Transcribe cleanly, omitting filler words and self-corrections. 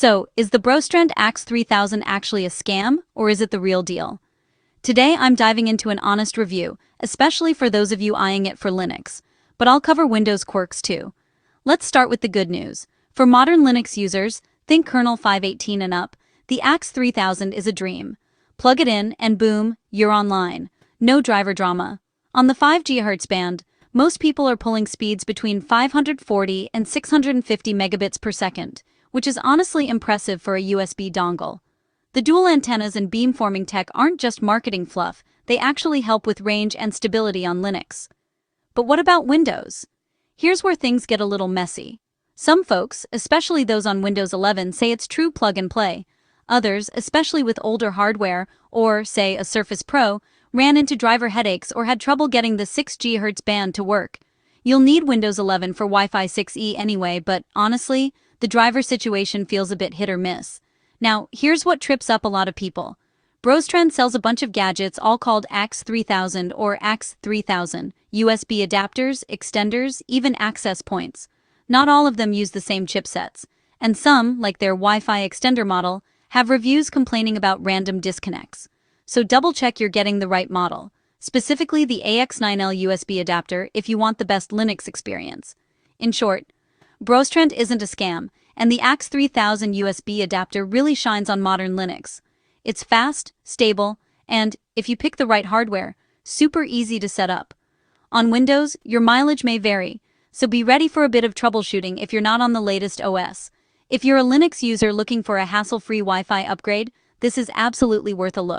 So, is the Brostrend AXE3000 actually a scam, or is it the real deal? Today I'm diving into an honest review, especially for those of you eyeing it for Linux. But I'll cover Windows quirks too. Let's start with the good news. For modern Linux users, think kernel 5.18 and up, the AXE3000 is a dream. Plug it in and boom, you're online. No driver drama. On the 5 GHz band, most people are pulling speeds between 540 and 650 megabits per second, which is honestly impressive for a USB dongle. The dual antennas and beamforming tech aren't just marketing fluff, they actually help with range and stability on Linux. But what about Windows? Here's where things get a little messy. Some folks, especially those on Windows 11, say it's true plug and play. Others, especially with older hardware, or, say, a Surface Pro, ran into driver headaches or had trouble getting the 6 GHz band to work. You'll need Windows 11 for Wi-Fi 6E anyway, but honestly, the driver situation feels a bit hit or miss. Now, here's what trips up a lot of people. Brostrend sells a bunch of gadgets all called AXE3000 or AXE3000, USB adapters, extenders, even access points. Not all of them use the same chipsets, and some, like their Wi-Fi extender model, have reviews complaining about random disconnects. So double-check you're getting the right model, specifically the AX9L USB adapter if you want the best Linux experience. In short, Brostrend isn't a scam, and the AXE3000 USB adapter really shines on modern Linux. It's fast, stable, and, if you pick the right hardware, super easy to set up. On Windows, your mileage may vary, so be ready for a bit of troubleshooting if you're not on the latest OS. If you're a Linux user looking for a hassle-free Wi-Fi upgrade, this is absolutely worth a look.